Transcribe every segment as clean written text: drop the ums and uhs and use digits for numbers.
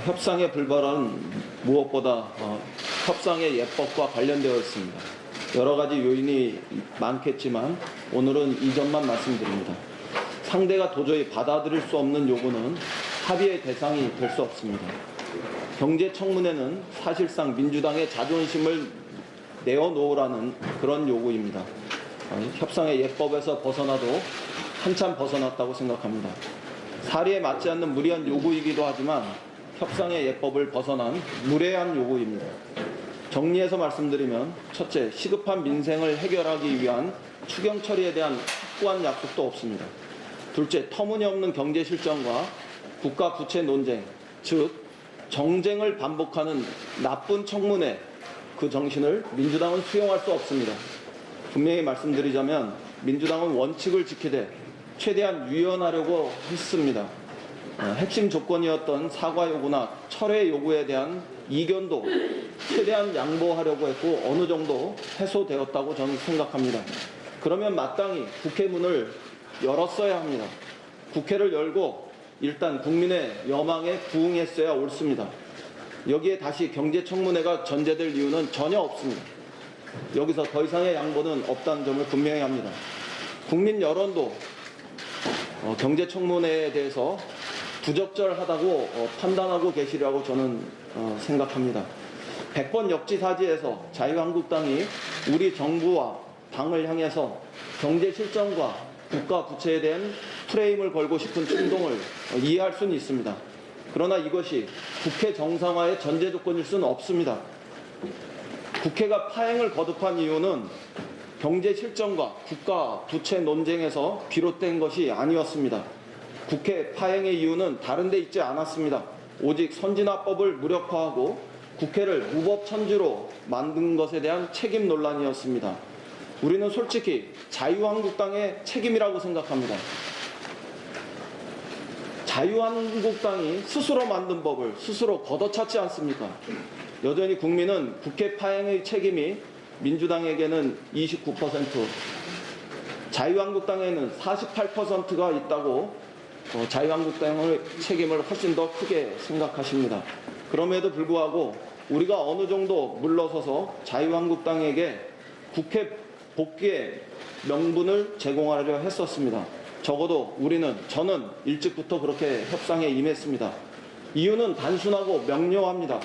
협상의 불발은 무엇보다 협상의 예법과 관련되어 있습니다. 여러 가지 요인이 많겠지만 오늘은 이 점만 말씀드립니다. 상대가 도저히 받아들일 수 없는 요구는 합의의 대상이 될 수 없습니다. 경제청문회는 사실상 민주당의 자존심을 내어놓으라는 그런 요구입니다. 협상의 예법에서 벗어나도 한참 벗어났다고 생각합니다. 사리에 맞지 않는 무리한 요구이기도 하지만 협상의 예법을 벗어난 무례한 요구입니다. 정리해서 말씀드리면 첫째, 시급한 민생을 해결하기 위한 추경 처리에 대한 확고한 약속도 없습니다. 둘째, 터무니없는 경제 실정과 국가 부채 논쟁, 즉 정쟁을 반복하는 나쁜 청문회, 그 정신을 민주당은 수용할 수 없습니다. 분명히 말씀드리자면 민주당은 원칙을 지키되 최대한 유연하려고 했습니다. 핵심 조건이었던 사과 요구나 철회 요구에 대한 이견도 최대한 양보하려고 했고 어느 정도 해소되었다고 저는 생각합니다. 그러면 마땅히 국회 문을 열었어야 합니다. 국회를 열고 일단 국민의 여망에 부응했어야 옳습니다. 여기에 다시 경제청문회가 전제될 이유는 전혀 없습니다. 여기서 더 이상의 양보는 없다는 점을 분명히 합니다. 국민 여론도 경제청문회에 대해서 부적절하다고 판단하고 계시리라고 저는 생각합니다. 100번 역지사지에서 자유한국당이 우리 정부와 당을 향해서 경제 실정과 국가 부채에 대한 프레임을 걸고 싶은 충동을 이해할 수는 있습니다. 그러나 이것이 국회 정상화의 전제 조건일 수는 없습니다. 국회가 파행을 거듭한 이유는 경제 실정과 국가 부채 논쟁에서 비롯된 것이 아니었습니다. 국회 파행의 이유는 다른 데 있지 않았습니다. 오직 선진화법을 무력화하고 국회를 무법천지로 만든 것에 대한 책임 논란이었습니다. 우리는 솔직히 자유한국당의 책임이라고 생각합니다. 자유한국당이 스스로 만든 법을 스스로 걷어찼지 않습니까? 여전히 국민은 국회 파행의 책임이 민주당에게는 29%, 자유한국당에는 48%가 있다고 자유한국당의 책임을 훨씬 더 크게 생각하십니다. 그럼에도 불구하고 우리가 어느 정도 물러서서 자유한국당에게 국회 복귀의 명분을 제공하려 했었습니다. 적어도 저는 일찍부터 그렇게 협상에 임했습니다. 이유는 단순하고 명료합니다.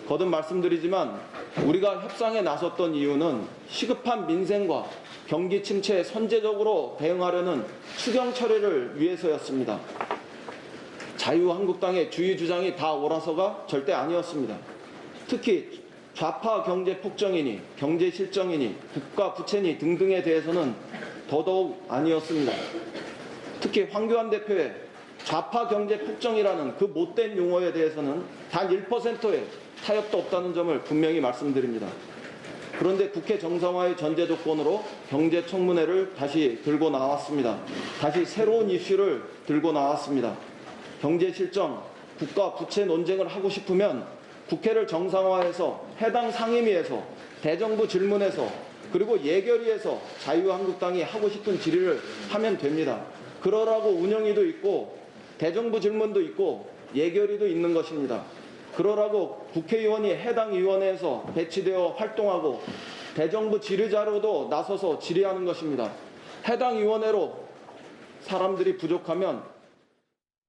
거듭 말씀드리지만 우리가 협상에 나섰던 이유는 시급한 민생과 경기 침체에 선제적으로 대응하려는 추경 처리를 위해서였습니다. 자유한국당의 주의 주장이 다 옳아서가 절대 아니었습니다. 특히 좌파 경제 폭정이니 경제 실정이니 국가 부채니 등등에 대해서는 더더욱 아니었습니다. 특히 황교안 대표의 좌파 경제 폭정이라는 그 못된 용어에 대해서는 단 1%의 타협도 없다는 점을 분명히 말씀드립니다. 그런데 국회 정상화의 전제 조건으로 경제청문회를 다시 들고 나왔습니다. 다시 새로운 이슈를 들고 나왔습니다. 경제 실정, 국가 부채 논쟁을 하고 싶으면 국회를 정상화해서 해당 상임위에서 대정부 질문에서 그리고 예결위에서 자유한국당이 하고 싶은 질의를 하면 됩니다. 그러라고 운영위도 있고 대정부 질문도 있고 예결위도 있는 것입니다. 그러라고 국회의원이 해당 위원회에서 배치되어 활동하고 대정부 질의자로도 나서서 질의하는 것입니다. 해당 위원회로 사람들이 부족하면